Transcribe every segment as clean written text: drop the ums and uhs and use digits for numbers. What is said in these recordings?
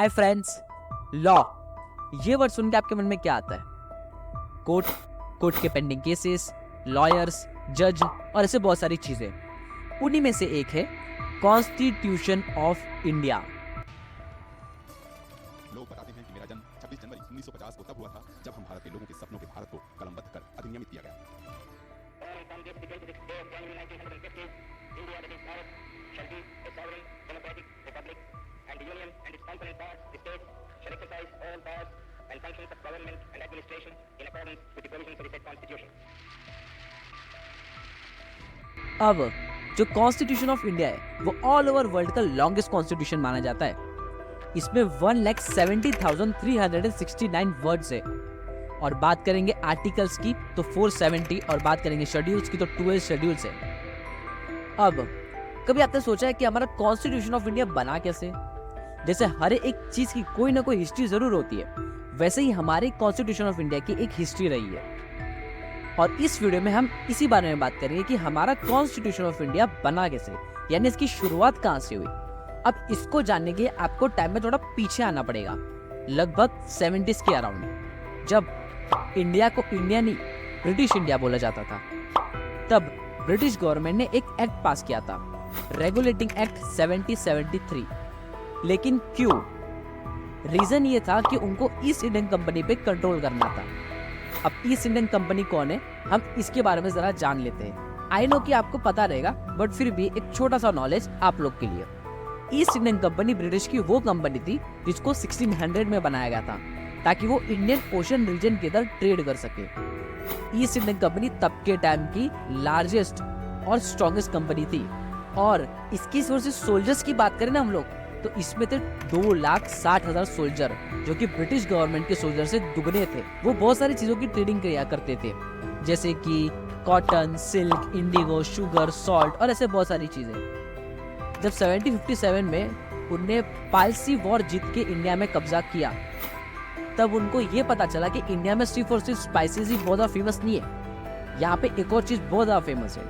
Hi friends, law ये word सुन के आपके मन में क्या आता है? कोर्ट, कोर्ट के पेंडिंग केसेस, लॉयर्स, जज और ऐसे बहुत सारी चीजें। उन्हीं में से एक है कॉन्स्टिट्यूशन ऑफ इंडिया। लोग बताते हैं कि मेरा जन्म 26 जनवरी 1950 को तब हुआ था जब हम भारत के लोगों के सपनों के भारत को कलमबद्ध कर अधिनियमित किया गया। अब जो कॉन्स्टिट्यूशन ऑफ इंडिया है वो ऑल ओवर वर्ल्ड का लॉन्गेस्ट कॉन्स्टिट्यूशन माना जाता है। इसमें 1,70,369 वर्ड्स है। और बात करेंगे आर्टिकल्स की तो 470 और बात करेंगे शेड्यूल्स की तो 12 शेड्यूल्स है। अब कभी आपने सोचा है कि हमारा कॉन्स्टिट्यूशन ऑफ इंडिया बना कैसे? जैसे हर एक चीज की कोई ना कोई हिस्ट्री जरूर होती है, वैसे ही हमारे कॉन्स्टिट्यूशन ऑफ इंडिया की एक हिस्ट्री रही है। और इस वीडियो में हम इसी बारे में बात करेंगे कि हमारा कॉन्स्टिट्यूशन ऑफ इंडिया बना कैसे, यानी इसकी शुरुआत कहां से हुई। अब इसको जानने के लिए आपको टाइम में थोड़ा पीछे आना पड़ेगा, लगभग 70s के अराउंड, जब इंडिया को इंडिया नहीं ब्रिटिश इंडिया बोला जाता था। तब ब्रिटिश गवर्नमेंट ने एक एक्ट पास किया था, रेगुलेटिंग एक्ट 1773। लेकिन क्यों? रीजन ये था कि उनको ईस्ट इंडियन कंपनी पे कंट्रोल करना था। अब ईस्ट इंडियन कंपनी कौन है, हम इसके बारे में जरा जान लेते हैं। आई नो कि आपको पता रहेगा, बट फिर भी एक छोटा सा नॉलेज आप लोग के लिए। ईस्ट इंडियन कंपनी ब्रिटिश की वो कंपनी थी जिसको 1600 में बनाया गया था ताकि वो इंडियन ओशन रीजन के अंदर ट्रेड कर सके। ईस्ट इंडियन कंपनी तब के टाइम की लार्जेस्ट और स्ट्रॉन्गेस्ट कंपनी थी। और इसकी सोल्जर्स की बात करें ना हम लोग, तो इसमें थे 2,60,000 सोल्जर, जो कि ब्रिटिश गवर्नमेंट के सोल्जर से दुगने थे। वो बहुत सारी चीजों की ट्रेडिंग किया करते थे, जैसे कि cotton, silk, Indigo, sugar, salt और ऐसे बहुत सारी चीजें। जब 1757 में उनने पालसी वॉर जीत के इंडिया में कब्जा किया, तब उनको ये पता चला कि इंडिया में सिर्फ और सिर्फ स्पाइसेस ही बहुत ज्यादा फेमस नहीं है, यहाँ पे एक और चीज बहुत ज्यादा फेमस है,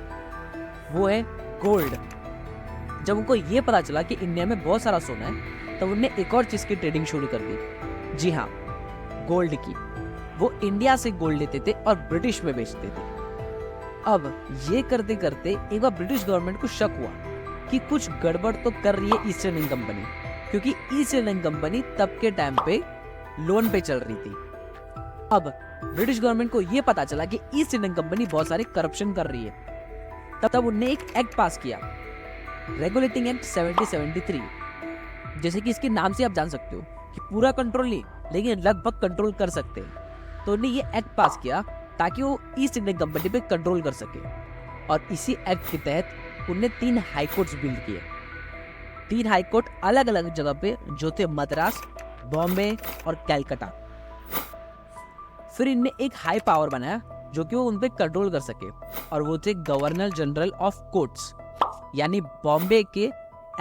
वो है गोल्ड। जब उनको ये पता चला कि इंडिया में बहुत सारा सोना है, तब उन्होंने एक और चीज की ट्रेडिंग शुरू कर दी। जी हाँ, गोल्ड की। वो इंडिया से गोल्ड लेते थे और ब्रिटिश में बेचते थे। अब ये करते करते एक बार ब्रिटिश गवर्नमेंट को शक हुआ कि कुछ गड़बड़ तो कर रही है ईस्ट इंडियन कंपनी, क्योंकि ईस्ट इंडियन कंपनी तब के टाइम पे लोन पे चल रही थी। अब ब्रिटिश गवर्नमेंट को ये पता चला कि ईस्ट इंडियन कंपनी बहुत सारे करप्शन कर रही है। तब उन्होंने एक एक्ट पास किया, रेगुलेटिंग एक्ट 1773। जैसे कि इसके नाम से आप जान सकते हो कि पूरा कंट्रोल नहीं, लेकिन लगभग कंट्रोल कर सकते हैं। तो उन्होंने ये एक्ट पास किया ताकि वो ईस्ट इंडियन कंपनी पे कंट्रोल कर सके। और इसी एक्ट के तहत उन्होंने 3 हाई कोर्ट्स बिल्ड किए। 3 हाई कोर्ट अलग अलग जगह पे, जो थे मद्रास, बॉम्बे और कैलकाटा। फिर इनने एक हाई पावर बनाया जो कि वो उन पे कंट्रोल कर सके, और वो थे गवर्नर जनरल ऑफ कोर्ट्स, यानी बॉम्बे के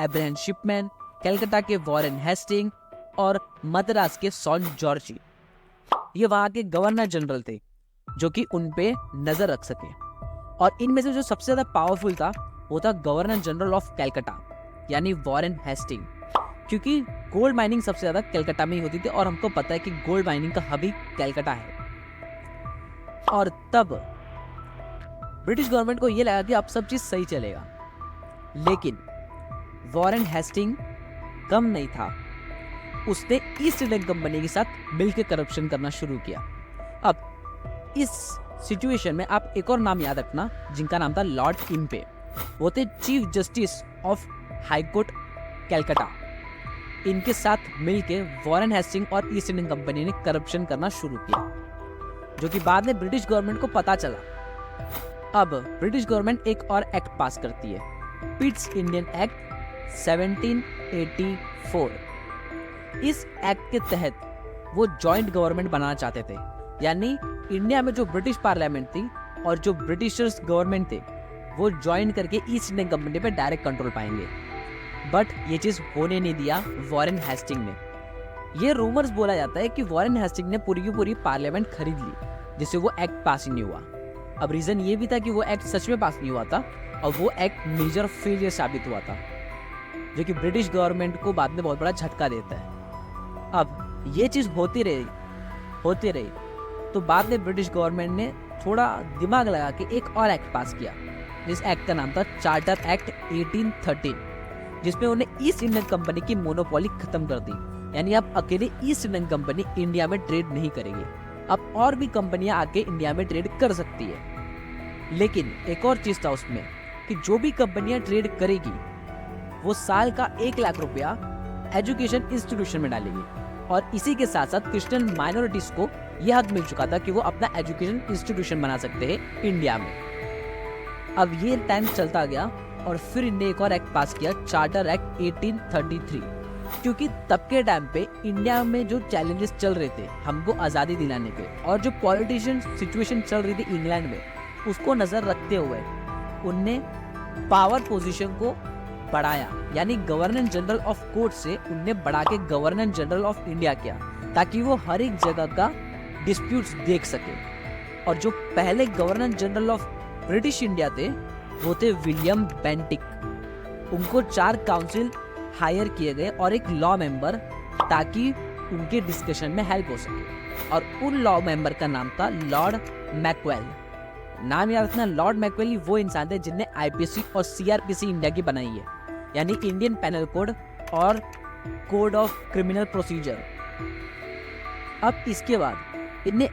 एब्राहम शिपमैन, कैलकाटा के वॉरेन हेस्टिंग और मद्रास के सॉन जॉर्जी। ये वहां के गवर्नर जनरल थे जो कि उन पे नजर रख सके। और इनमें से जो सबसे ज्यादा पावरफुल था वो था गवर्नर जनरल ऑफ कैलकाटा, यानी वॉरेन हेस्टिंग, क्योंकि गोल्ड माइनिंग सबसे ज्यादा कैलकाटा में ही होती थी और हमको पता है कि गोल्ड माइनिंग का हब ही कैलकाटा है। और तब ब्रिटिश गवर्नमेंट को यह लगा कि अब सब चीज सही चलेगा, लेकिन वॉरेन हेस्टिंग कम नहीं था। उसने ईस्ट इंडियन कंपनी के साथ मिलकर करप्शन करना शुरू किया। अब इस सिचुएशन में आप एक और नाम याद रखना, जिनका नाम था लॉर्ड इम्पे। वो थे chief justice of high court Calcutta. इनके साथ मिलके वॉरेन हेस्टिंग और ईस्ट इंडियन कंपनी ने करप्शन करना शुरू किया, जो कि बाद में ब्रिटिश गवर्नमेंट को पता चला। अब ब्रिटिश गवर्नमेंट एक और एक्ट पास करती है, पिट्स इंडियन एक्ट 1784। इस एक्ट के तहत वो जॉइंट गवर्नमेंट बनाना चाहते थे, यानी इंडिया में जो ब्रिटिश पार्लियामेंट थी और जो ब्रिटिशर्स गवर्नमेंट थे, वो ज्वाइन करके ईस्ट इंडियन कंपनी पे डायरेक्ट कंट्रोल पाएंगे। बट ये चीज होने नहीं दिया वॉरेन हेस्टिंग ने। ये रूमर्स बोला जाता है कि वॉरेन हेस्टिंग ने पूरी की पूरी पार्लियामेंट खरीद ली, जिससे वो एक्ट पास ही नहीं हुआ। अब रीजन ये भी था कि वो एक्ट सच में पास नहीं हुआ था और वो एक्ट मेजर फेलियर साबित हुआ था, जो कि ब्रिटिश गवर्नमेंट को बाद में बहुत बड़ा झटका देता है। अब ये चीज़ होती रही तो बाद में ब्रिटिश गवर्नमेंट ने थोड़ा दिमाग लगा के एक और एक्ट पास किया, जिस एक्ट का नाम था चार्टर एक्ट 1813, जिसमें उन्हें ईस्ट इंडियन कंपनी की मोनोपोली खत्म कर दी। यानी अब अकेले ईस्ट इंडियन कंपनी इंडिया में ट्रेड नहीं करेगी, अब और भी कंपनियां आके इंडिया में ट्रेड कर सकती है। लेकिन एक और चीज था उसमें कि जो भी कंपनियां ट्रेड करेगी वो साल का 1 लाख रुपया एजुकेशन इंस्टीट्यूशन में डालेगी, और इसी के साथ साथ क्रिश्चियन माइनॉरिटीज को यह हक मिल चुका था कि वो अपना एजुकेशन इंस्टीट्यूशन बना सकते हैं इंडिया में। अब ये टाइम चलता गया और फिर इनने एक और एक्ट पास किया, चार्टर एक्ट 1833, क्योंकि तब के टाइम पे इंडिया में जो चैलेंजेस चल रहे थे हमको आज़ादी दिलाने के, और जो पॉलिटिशियन सिचुएशन चल रही थी इंग्लैंड में, उसको नज़र रखते हुए उनने पावर पोजीशन को बढ़ाया। यानी गवर्नर जनरल ऑफ कोर्ट से उनने बढ़ा के गवर्नर जनरल ऑफ इंडिया किया, ताकि वो हर एक जगह का डिस्प्यूट्स देख सके। और जो पहले governor general of British India थे वो थे विलियम बेंटिक। उनको 4 काउंसिल हायर किए गए और एक लॉ मेंबर, ताकि उनके डिस्कशन में हेल्प हो सके। और उन लॉ मेंबर का नाम था लॉर्ड मैकवेल। नाम याद रखना, लॉर्ड मैकवेल वो इंसान थे जिनने आईपीसी और सीआरपीसी इंडिया की बनाई है, यानी इंडियन पेनल कोड और कोड ऑफ क्रिमिनल प्रोसीजर। अब इसके बाद इनने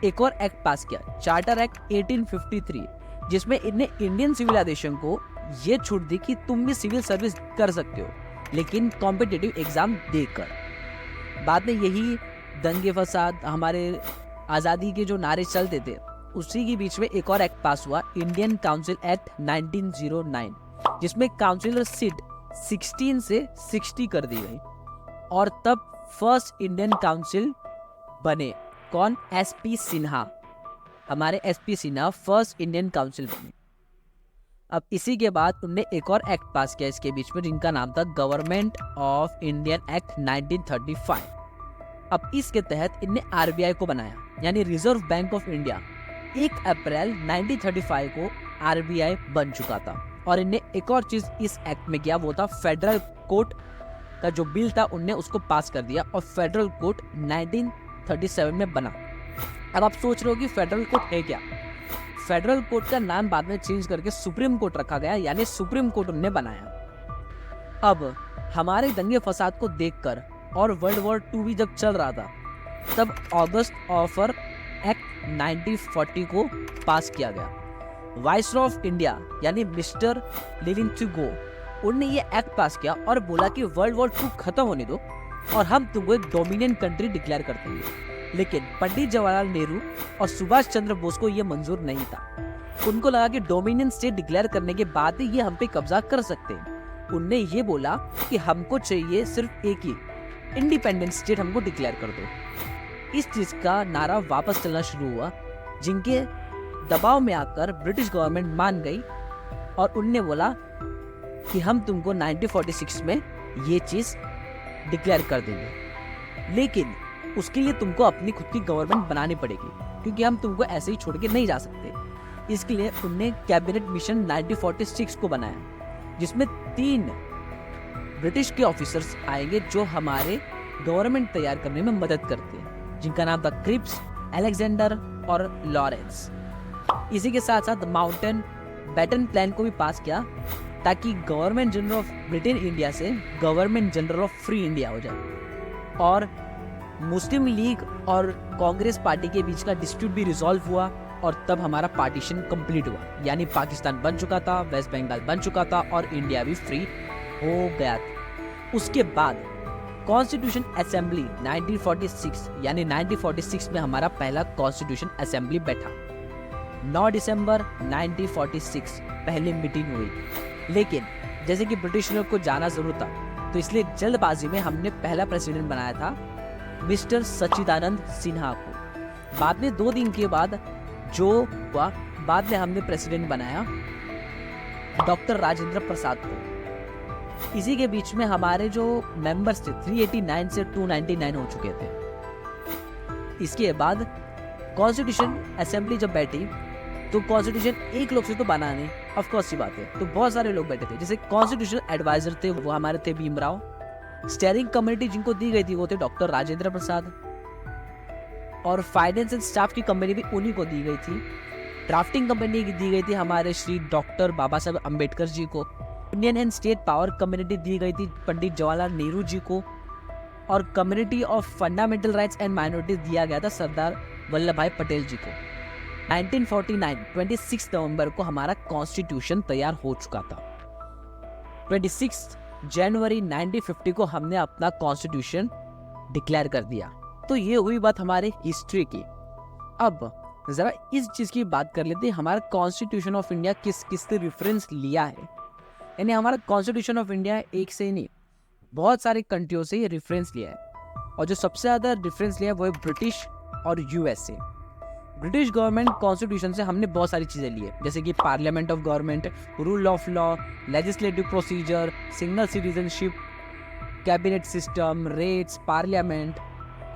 एक और एक्ट पास किया, चार्टर एक्ट 1853, जिसमें इनने इंडियन सिविलाइजेशन को ये छूट दी कि तुम भी सिविल सर्विस कर सकते हो, लेकिन कॉम्पिटिटिव एग्जाम देकर। बाद में यही दंगे फसाद, हमारे आज़ादी के जो नारे चलते थे, उसी के बीच में एक और एक्ट पास हुआ, इंडियन काउंसिल एक्ट 1909, जिसमें काउंसिलर सीट 16 से 60 कर दी गई। और तब फर्स्ट इंडियन काउंसिल बने कौन? एसपी सिन्हा। हमारे SP Sinha first Indian council बने। अब इसी के बाद उनने एक और एक्ट पास किया इसके बीच में, जिनका नाम था गवर्नमेंट ऑफ इंडियन एक्ट 1935। अब इसके तहत इनने आरबीआई को बनाया, यानी रिजर्व बैंक ऑफ इंडिया। 1 अप्रैल 1935 को आरबीआई बन चुका था। और इनने एक और चीज इस एक्ट में किया, वो था फेडरल कोर्ट का जो बिल था उनने उसको पास कर दिया, और फेडरल कोर्ट 1937 में बना। अब आप सोच रहे हो कि फेडरल कोर्ट है क्या? फेडरल कोर्ट का नाम बाद में चेंज करके सुप्रीम कोर्ट रखा गया, यानी सुप्रीम कोर्ट उन्होंने बनाया। अब हमारे दंगे फसाद को देखकर और वर्ल्ड वॉर 2 भी जब चल रहा था, तब ऑगस्ट ऑफर एक्ट 1940 को पास किया गया। वाइसरॉय ऑफ इंडिया यानी मिस्टर लिलिंगथुगो, उन्होंने ये एक्ट पास किया और बोला कि वर्ल्ड वॉर 2 खत्म होने दो और हम तुमको एक डोमिनियन कंट्री डिक्लेयर कर देंगे। लेकिन पंडित जवाहरलाल नेहरू और सुभाष चंद्र बोस को ये मंजूर नहीं था। उनको लगा कि डोमिनियन स्टेट डिक्लेयर करने के बाद ही ये हम पे कब्जा कर सकते हैं। उनने ये बोला कि हमको चाहिए सिर्फ एक ही इंडिपेंडेंट स्टेट, हमको डिक्लेयर कर दो। इस चीज का नारा वापस चलना शुरू हुआ, जिनके दबाव में आकर ब्रिटिश गवर्नमेंट मान गई और उनने बोला कि हम तुमको 1946 में ये चीज डिक्लेयर कर देंगे, लेकिन उसके लिए तुमको अपनी खुद की गवर्नमेंट बनानी पड़ेगी, क्योंकि हम तुमको ऐसे ही छोड़ के नहीं जा सकते। इसके लिए उनने कैबिनेट मिशन 1946 को बनाया, जिसमें 3 ब्रिटिश के ऑफिसर्स आएंगे जो हमारे गवर्नमेंट तैयार करने में मदद करते हैं, जिनका नाम था क्रिप्स, अलेक्जेंडर और लॉरेंस। इसी के साथ साथ माउंटेन बैटन प्लान को भी पास किया, ताकि government general of Britain India से government general of free India हो जाए। और मुस्लिम लीग और कांग्रेस पार्टी के बीच का डिस्प्यूट भी रिजॉल्व हुआ, और तब हमारा पार्टीशन कंप्लीट हुआ, यानी पाकिस्तान बन चुका था, वेस्ट बंगाल बन चुका था और इंडिया भी फ्री हो गया था। उसके बाद कॉन्स्टिट्यूशन असेंबली 1946, यानी 1946 में हमारा पहला कॉन्स्टिट्यूशन असेंबली बैठा। 9 दिसंबर 1946 पहली मीटिंग हुई। लेकिन जैसे कि ब्रिटिश लोग को जाना जरूर था, तो इसलिए जल्दबाजी में हमने पहला प्रेसिडेंट बनाया था मिस्टर सच्चिदानंद सिन्हा को। बाद में 2 दिन के बाद जो हुआ, बाद में हमने प्रेसिडेंट बनाया डॉक्टर राजेंद्र प्रसाद को। इसी के बीच में हमारे जो मेंबर्स थे 389 से 299 हो चुके थे। इसके बाद कॉन्स्टिट्यूशन असेंबली जब बैठी, तो कॉन्स्टिट्यूशन एक लोग से तो बना नहीं, ऑफ कोर्स सी बात है, तो बहुत सारे लोग बैठे थे। जैसे कॉन्स्टिट्यूशन एडवाइजर थे, वो हमारे थे भीमराव, स्टेयरिंग कम्युनिटी जिनको दी गई थी वो थे डॉक्टर राजेंद्र प्रसाद, और फाइनेंस एंड स्टाफ की कंपनी भी उन्हीं को दी गई थी। ड्राफ्टिंग कंपनी दी गई थी हमारे श्री डॉक्टर बाबा साहब अम्बेडकर जी को। Indian and state power community दी गई थी पंडित जवाहरलाल नेहरू जी को, और community of fundamental rights and minorities दिया गया था सरदार वल्लभ भाई पटेल जी को। 1949 26 नवंबर को हमारा कॉन्स्टिट्यूशन तैयार हो चुका था। 26 जनवरी 1950 को हमने अपना कॉन्स्टिट्यूशन डिक्लेयर कर दिया। तो ये हुई बात हमारे हिस्ट्री की। अब जरा इस चीज की बात कर लेते हैं, हमारा कॉन्स्टिट्यूशन ऑफ इंडिया किस किस से रेफरेंस लिया है। यानी हमारा कॉन्स्टिट्यूशन ऑफ इंडिया एक से ही नहीं, बहुत सारे कंट्रियों से ये रेफरेंस लिया है, और जो सबसे ज़्यादा रेफरेंस लिया है वो है ब्रिटिश और यूएसए। ब्रिटिश गवर्नमेंट कॉन्स्टिट्यूशन से हमने बहुत सारी चीज़ें ली है, जैसे कि parliament of government, rule of law, legislative procedure, single citizenship, cabinet system, rates, parliament.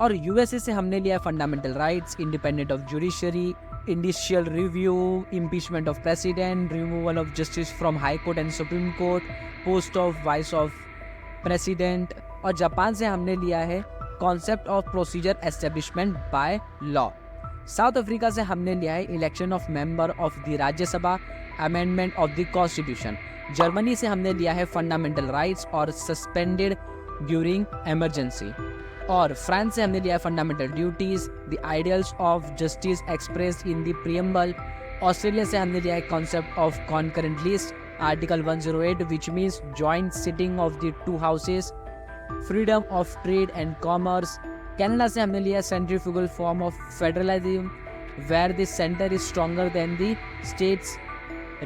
और यूएसए से हमने लिया है fundamental rights, independent of judiciary, judicial review, impeachment of president, removal of justice from high court and supreme court, post of vice of president. और Japan से हमने लिया है concept of procedure establishment by law. South Africa से हमने लिया है election of member of the Rajya Sabha, amendment of the constitution. Germany से हमने लिया है फंडामेंटल राइट्स और सस्पेंडेड ड्यूरिंग इमरजेंसी। और फ्रांस से हमने लिया है fundamental duties, the ideals of justice expressed in the preamble. Australia से हमने लिया है concept of concurrent list, article 108 which means joint sitting of the two houses, freedom of trade and commerce। Canada से हमने लिया centrifugal form of federalism where the center is stronger than the states,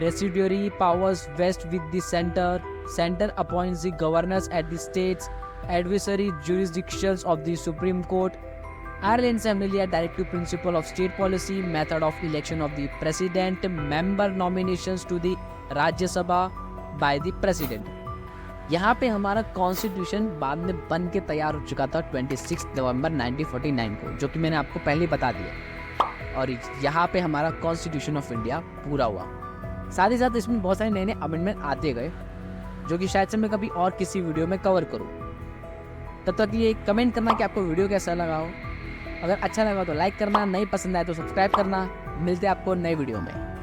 residuary powers vest with the center appoints the governors at the states, advisory jurisdictions of the Supreme Court। Ireland से हमने लिया directive principle of state policy, method of election of the president, member nominations to the Rajya Sabha by the president. यहाँ पे हमारा constitution बाद में बन के तैयार हो चुका था 26 नवंबर 1949 को, जो कि मैंने आपको पहले बता दिया। और यहाँ पे हमारा कॉन्स्टिट्यूशन ऑफ इंडिया पूरा हुआ। साथ ही साथ इसमें बहुत सारे नए नए अमेंडमेंट आते गए, जो कि शायद से मैं कभी और किसी वीडियो में कवर करूँ। तब तक ये कमेंट करना कि आपको वीडियो कैसा लगा हो। अगर अच्छा लगा तो लाइक करना, नहीं पसंद आए तो सब्सक्राइब करना। मिलते हैं आपको नए वीडियो में।